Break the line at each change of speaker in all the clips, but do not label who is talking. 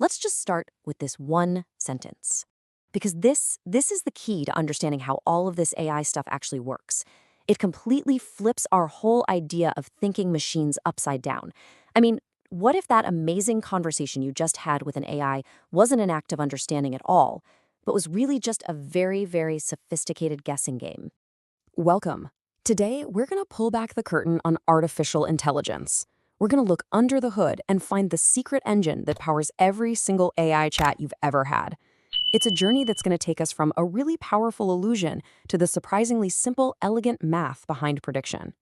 Let's just start with this one sentence. Because this is the key to understanding how all of this AI stuff actually works. It completely flips our whole idea of thinking machines upside down. I mean, what if that amazing conversation you just had with an AI wasn't an act of understanding at all, but was really just a very, very sophisticated guessing game? Welcome. Today, we're going to pull back the curtain on artificial intelligence. We're going to look under the hood and find the secret engine that powers every single AI chat you've ever had. It's a journey that's going to take us from a really powerful illusion to the surprisingly simple, elegant math behind prediction.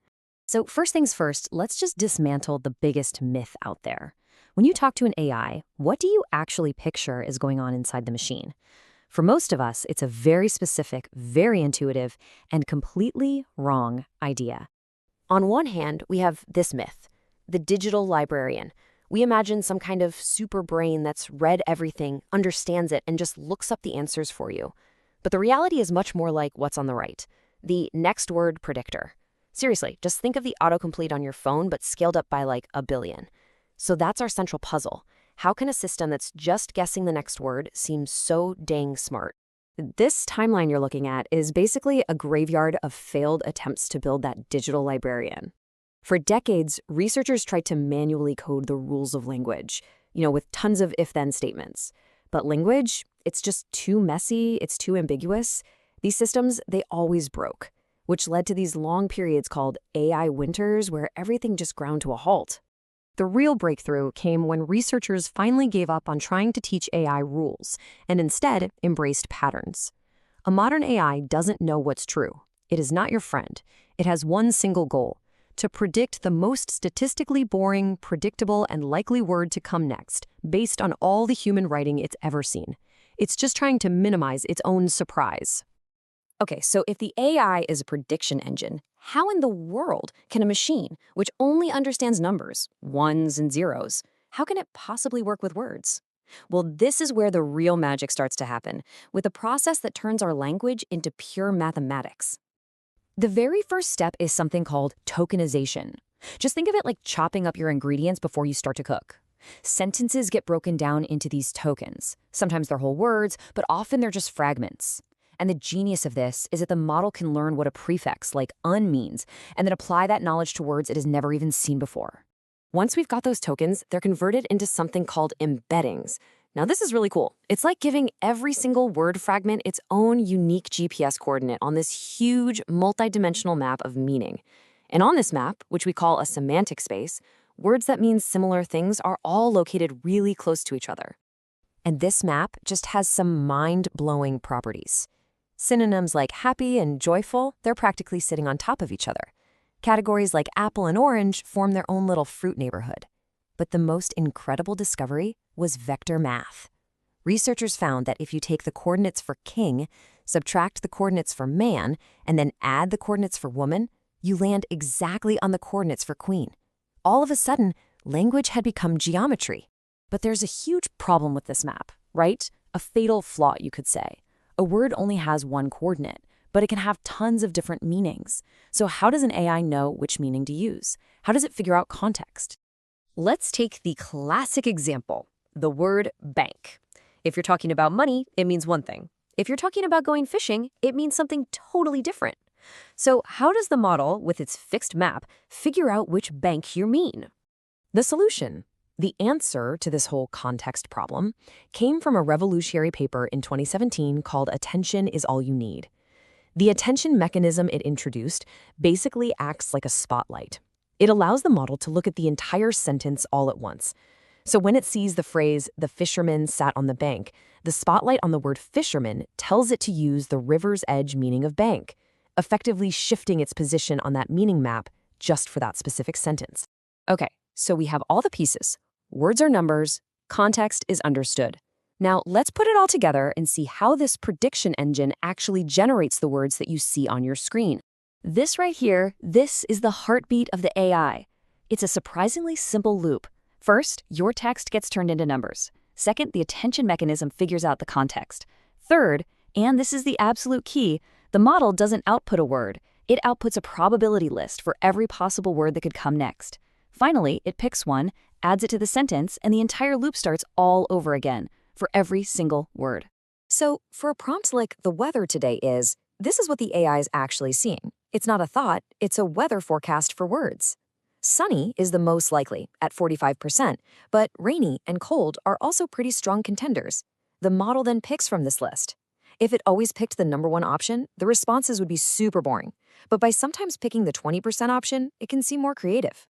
So first things first, let's just dismantle the biggest myth out there. When you talk to an AI, what do you actually picture is going on inside the machine? For most of us, it's a very specific, very intuitive, and completely wrong idea. On one hand, we have this myth, the digital librarian. We imagine some kind of super brain that's read everything, understands it, and just looks up the answers for you. But the reality is much more like what's on the right, the next word predictor. Seriously, just think of the autocomplete on your phone, but scaled up by like a billion. So that's our central puzzle. How can a system that's just guessing the next word seem so dang smart? This timeline you're looking at is basically a graveyard of failed attempts to build that digital librarian. For decades, researchers tried to manually code the rules of language, with tons of if-then statements. But language, it's just too messy, it's too ambiguous. These systems, they always broke, which led to these long periods called AI winters where everything just ground to a halt. The real breakthrough came when researchers finally gave up on trying to teach AI rules and instead embraced patterns. A modern AI doesn't know what's true. It is not your friend. It has one single goal: to predict the most statistically boring, predictable, and likely word to come next, based on all the human writing it's ever seen. It's just trying to minimize its own surprise. Okay, so if the AI is a prediction engine, how in the world can a machine, which only understands numbers, ones and zeros, how can it possibly work with words? Well, this is where the real magic starts to happen, with a process that turns our language into pure mathematics. The very first step is something called tokenization. Just think of it like chopping up your ingredients before you start to cook. Sentences get broken down into these tokens. Sometimes they're whole words, but often they're just fragments. And the genius of this is that the model can learn what a prefix like un means, and then apply that knowledge to words it has never even seen before. Once we've got those tokens, they're converted into something called embeddings. Now, this is really cool. It's like giving every single word fragment its own unique GPS coordinate on this huge, multidimensional map of meaning. And on this map, which we call a semantic space, words that mean similar things are all located really close to each other. And this map just has some mind-blowing properties. Synonyms like happy and joyful, they're practically sitting on top of each other. Categories like apple and orange form their own little fruit neighborhood. But the most incredible discovery was vector math. Researchers found that if you take the coordinates for king, subtract the coordinates for man, and then add the coordinates for woman, you land exactly on the coordinates for queen. All of a sudden, language had become geometry. But there's a huge problem with this map, right? A fatal flaw, you could say. A word only has one coordinate, but it can have tons of different meanings. So how does an AI know which meaning to use? How does it figure out context? Let's take the classic example, the word bank. If you're talking about money, it means one thing. If you're talking about going fishing, it means something totally different. So how does the model, with its fixed map, figure out which bank you mean? The solution, the answer to this whole context problem, came from a revolutionary paper in 2017 called Attention is All You Need. The attention mechanism it introduced basically acts like a spotlight. It allows the model to look at the entire sentence all at once. So when it sees the phrase, "the fisherman sat on the bank," the spotlight on the word fisherman tells it to use the river's edge meaning of bank, effectively shifting its position on that meaning map just for that specific sentence. Okay, so we have all the pieces. Words are numbers, context is understood. Now let's put it all together and see how this prediction engine actually generates the words that you see on your screen. This right here, this is the heartbeat of the AI. It's a surprisingly simple loop. First, your text gets turned into numbers. Second, the attention mechanism figures out the context. Third, and this is the absolute key, the model doesn't output a word. It outputs a probability list for every possible word that could come next. Finally, it picks one,
adds it to the sentence, and the entire loop starts all over again for every single word.
So, for a prompt like the weather today is, this is what the AI is actually seeing. It's not a thought, it's a weather forecast for words. Sunny is the most likely, at 45%, but rainy and cold are also pretty strong contenders. The model then picks from this list. If it always picked the number one option, the responses would be super boring. But by sometimes picking the 20% option, it can seem more creative.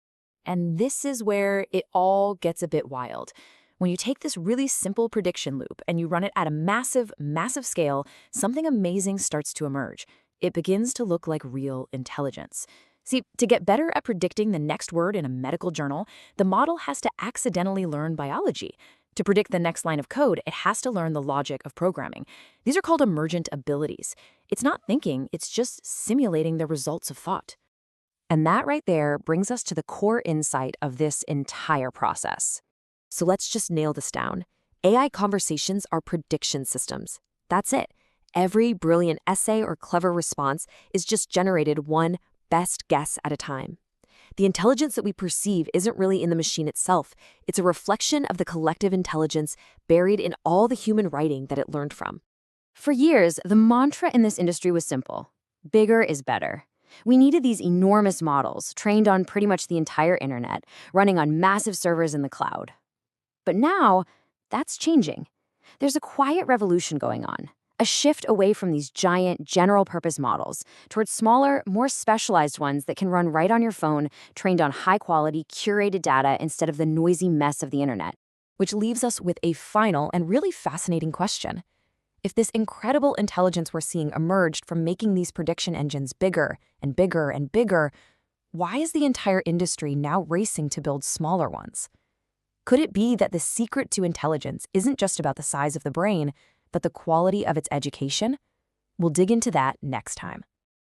And this is where it all gets a bit wild. When you take this really simple prediction loop and you run it at a massive, massive scale, something amazing starts to emerge. It begins to look like real intelligence. See, to get better at predicting the next word in a medical journal, the model has to accidentally learn biology. To predict the next line of code, it has to learn the logic of programming. These are called emergent abilities. It's not thinking, it's just simulating the results of thought.
And that right there brings us to the core insight of this entire process. So let's just nail this down. AI conversations are prediction systems. That's it. Every brilliant essay or clever response is just generated one best guess at a time. The intelligence that we perceive isn't really in the machine itself. It's a reflection of the collective intelligence buried in all the human writing that it learned from. For years, the mantra in this industry was simple. Bigger is better. We needed these enormous models, trained on pretty much the entire internet, running on massive servers in the cloud. But now, that's changing. There's a quiet revolution going on, a shift away from these giant general-purpose models towards smaller, more specialized ones that can run right on your phone, trained on high-quality, curated data instead of the noisy mess of the internet. Which leaves us with a final and really fascinating question. If this incredible intelligence we're seeing emerged from making these prediction engines bigger and bigger and bigger, why is the entire industry now racing to build smaller ones? Could it be that the secret to intelligence isn't just about the size of the brain, but the quality of its education? We'll dig into that next time.